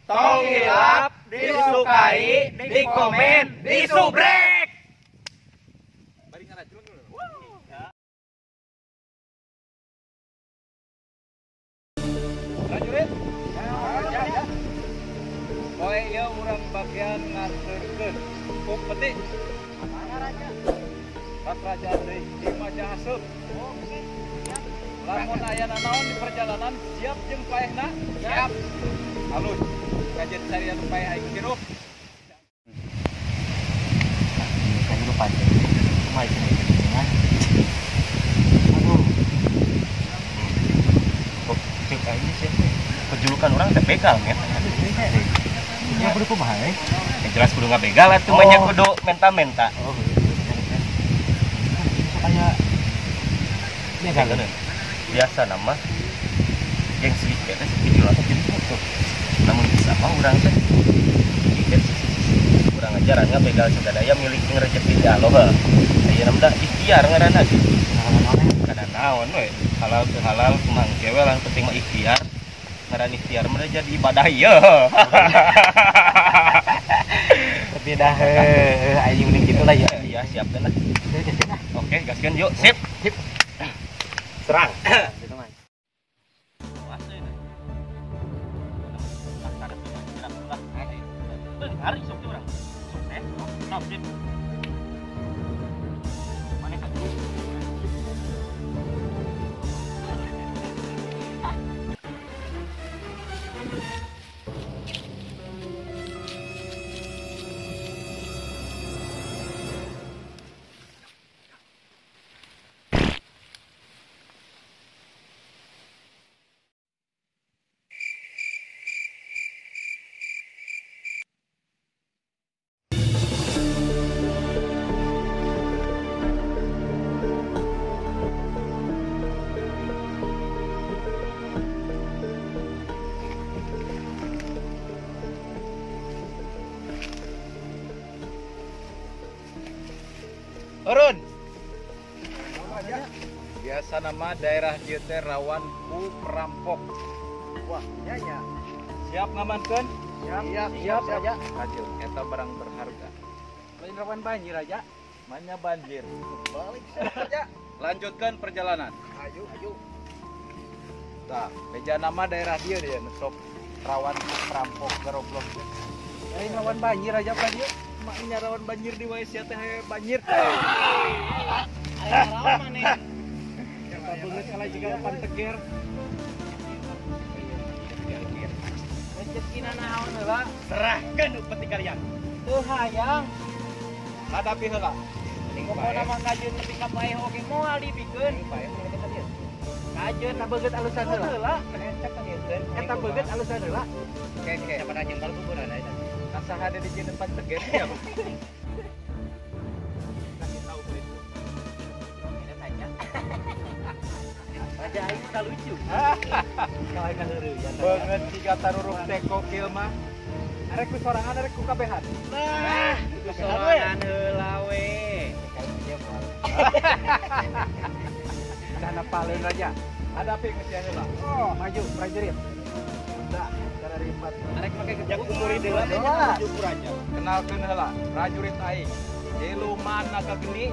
Tongilap, disukai, dikomen, disubrek. Prajurit, ya. Poe ieu urang bagian nganterkeun kuk peti. Mana raja? Rat raja deui di Majahaseup. Oh, siap. Lamun aya nanaon di perjalanan siap jeung paehna? Siap. Halus. Kajet carian paeh aing kirup. Kan lupa deh. Mai sini. Aduh. Kok cek aja sih. Kejulukan orang teh begal ya. Ya kudu kumaha euy? Jelas kudu ngabegal atuh mah nya kudu menta-menta. Oh. Kayak begal kan. Biasa nama yang sedikit beres video atau jemput tuh. Namun bisa mah urang teh sedikit urang ajarannya begal sadaya milik rezeki teh Allah. Aya namda ikhtiar ngaranna sih. Kada naon we. Halal teu halal mang kewe lang penting mah ikhtiar. Ngaran ikhtiar mah jadi ibadah ieu. Tapi dah aing mending kitu lah ya. Iya, siap teh lah. Oke, gaskeun yuk. Sip. Sip. Serang. Gitu mah. Hari sok urang. Sok sip. Mane ka dulu. Urun. Biasa nama daerah dieu teh rawan ku perampok. Wah, nya. Siap ngamankeun? Siap Raja. Lanjut, eta barang berharga. Lain rawan banjir Raja. Manya banjir. Balik Raja. Lanjutkan perjalanan. Ayo. Tah, beja nama daerah dieu dia sok rawan ku perampok garoblok. Lain rawan banjir Raja ka dieu. Maknya rawan banjir di wae sia teh banjir. Aya rawan maneh. Eta beungeut kala jiga depan teger. Rezekina naon heula? Serahkeun upeti kalian. Teu hayang. Hadapi heula. Pokona mah kajeun nepi ka paeh oge moal dibikeun. Paeh kita dieu. Kajeun tabegeut alusan heula. Cek ka dieu. Eta begeut alusan heula. Oke, sapada jeung kalau kuburan eta. Kasaha di depan teger ya. Kasih tahu begitu. Ini tanya. Raja aing tak lucu. Kalau kan heureuy. Beungeut siga taruruh teko kieu mah. Arek ku sorangan arek ku kabehan. Nah, ku sorangan heula we. Dana paleun Raja. Hadapi geus heula. Oh, maju prajurit. Udah. Arek make kerja kumuri deui menuju ku raja. Kenalkeun heula, prajurit aing. Jeluman naga geni.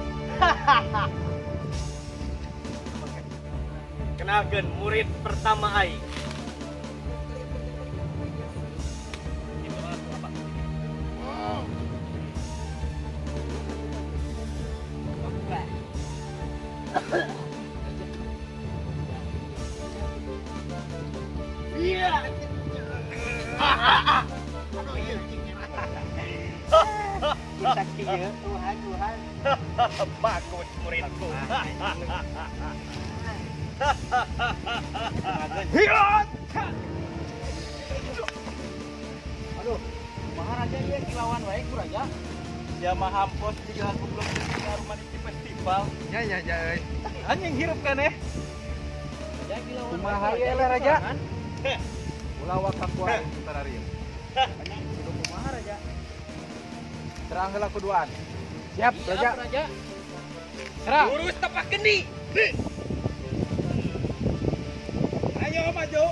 Kenalkeun murid pertama aing. Itu apa? Wow. Iya. Aduh iya kita kieu Tuhan bagus muridku. Aduh Maharaja dia kilauan wae ku Raja. Dia mah hampos tiga aku belum rumah di festival. Ya euy. Anjing hirup kan Raja kilauan. Kumaha ieu Raja? Ulah wakak wae tararieu. Kudu kumaha Raja? Serang heula kuduan. Siap Raja. Siap Raja. Serang. Urus tapak geni. Ayo maju.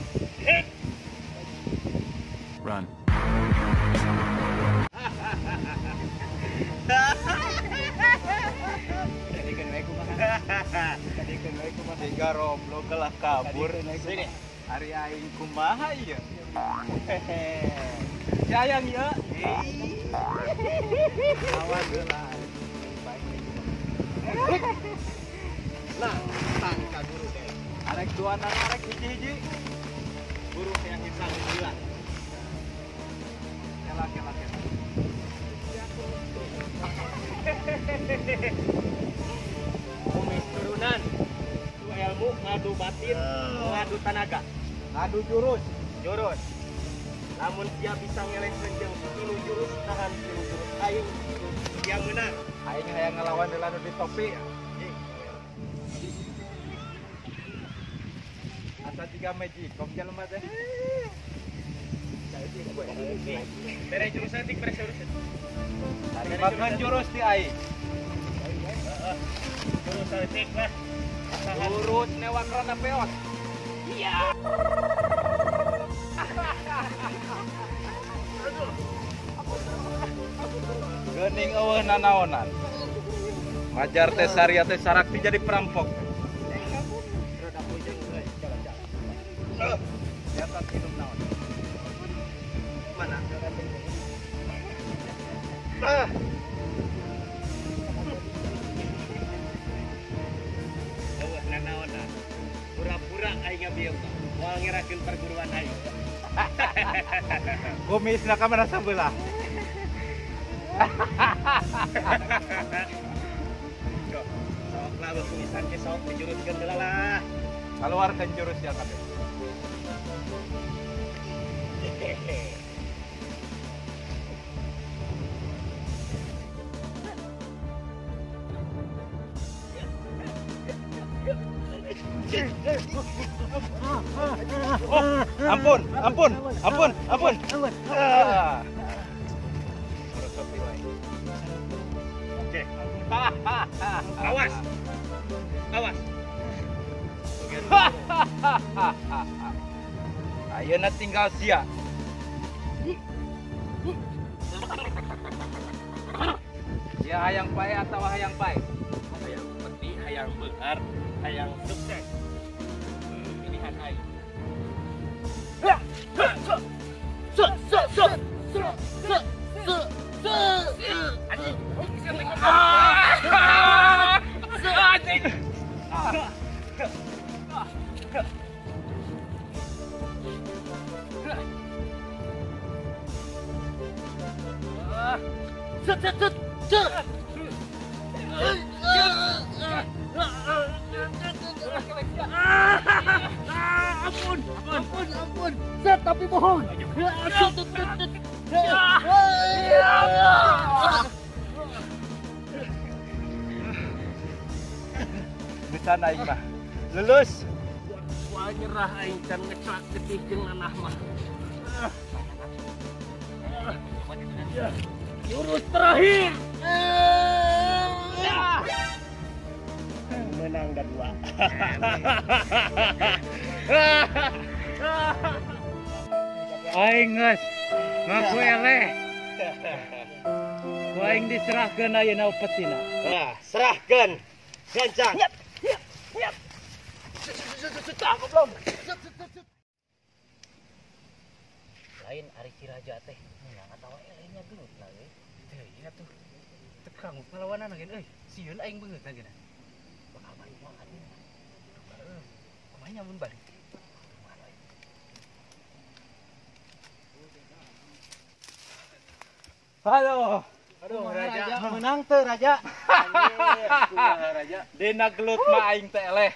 Run. Tiga roblo gelah kabur. Sini. Hari aing kumaha ieu? Sayang ya. Awas gelah. Nah, tangka guru deh. Arek dua nang arek hiji-hiji. Guru yang hitam gila. Kelak. Kumis turunan. Itu ilmu ngadu batin, ngadu tenaga. Ngadu jurus. Namun dia bisa ngelekkeun jeung tilu jurus tahan tilu jurus aing. Dia menang. Aing hayang ngelawan delanu di topi. Asa tiga magicom jelema teh. Dari jurus antik pada jurus. Dari makan jurus di aing. Jurus antik lah. Jurus newak rada peot. Iya. Geuning eueuh nanaonan. Majar teh saria teh sarakti jadi perampok. Jalan minum naon. Mana? Eueuh nanaonna. Pura-pura aing ngabieu. Moal ngerakeun perguruan aing. Kumisna ka mana sabelah. Sok lah kumisan ke sok dijuruskeun heula lah. Kaluarkeun jurus ya kabeh. Ampun. Oke. Awas. Ayeuna tinggal sia. Sia hayang pae atau hayang pae? Hayang peti, hayang beungar, hayang sukses. Pilihan aing. Ampun. Set tapi bohong. Bisa naik mah. Lulus. Wah nyerah aing can ngecak getih jeung nanah mah. Jurus terakhir. Menang kedua. Aing geus ngaku eleh. Ku aing diserahkeun ayeuna petina. Nah, serahkan. Gancang. Yap. Lain Ari Kiraja teh menang atawa elehnya gelut lah euy. Teh iya tuh. Teu kanguk ngalawanan geun euy. Sieun aing beungeut geuna. Bakal balik makan. Kumaha nyamun balik. Halo. Aduh, Raja. Menang teu Raja. Raja. Dina gelut mah aing teh eleh.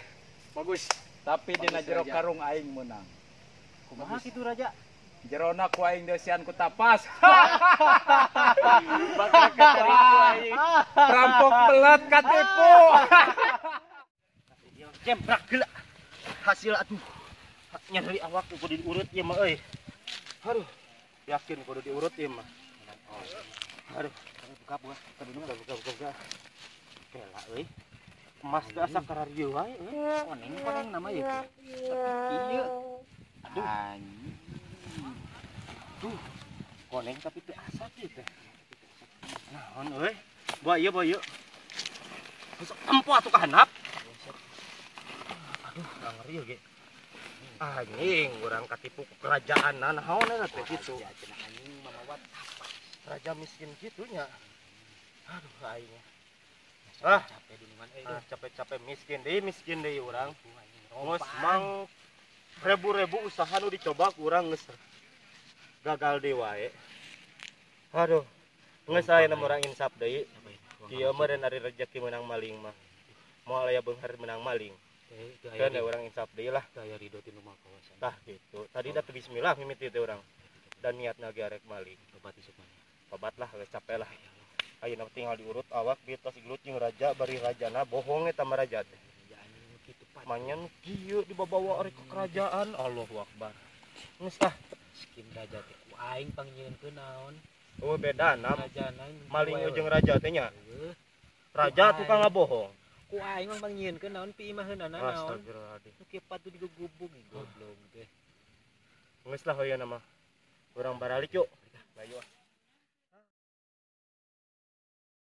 Bagus. Tapi dina jero karung aing menang. Kumaha kitu Raja? Jerona ku aing deusian ku tapas. Bakal ketipu aing. Perampok pelat katipu. Jembrak geula. Hasil atuh. Nyari awak kudu diurut ieu mah euy. Aduh, yakin kudu diurut ieu mah. Aduh, buka. Buka. Kela euy. Emas teh asa kararieu wae euy. Koneng nama ieu. Ieu. Aduh. Tuh. Koneng tapi teu asa kieu teh. Naon euy? Bae ieu. Sok empo atuh ka handap. ngeri ge. Anjing, urang katipu ku kerajaan naon eta teh kitu. Anjing mamawat Raja miskin gitunya. Aduh aing. capek di mana Capek-capek miskin deui urang. Geus mang ribu-ribu usaha nu dicoba ku urang geus gagal deui wae. Aduh. Geus aya nu urang insap deui. Kieu meureun ari rezeki menang maling mah. Moal aya beunghar menang maling. Kan urang insap deui lah. daya ridho tinu mah kawasan Tah gitu. Tadi dah bismillah mimiti teh urang. Dan niatna ge arek maling. obat isuk mana Tobat lah geus capek lah. Ayeuna tinggal diurut awak di tos gelut jeung raja bari rajana bohong eta mah raja teh. kitu pat Manyan kieu dibawa arek ke kerajaan. Allahu Akbar. Geus tah. miskin raja teh ku aing panggieunkeun naon Oh beda nam. rajana Maling jeung raja teh nya. Raja tukang ngabohong. ku aing mah panggieunkeun naon pi imaheunana naon Astagfirullahaladzim. nu kieu patu digugubug goblok teh Geus lah ayeuna mah. Urang baralik yuk. Ayo.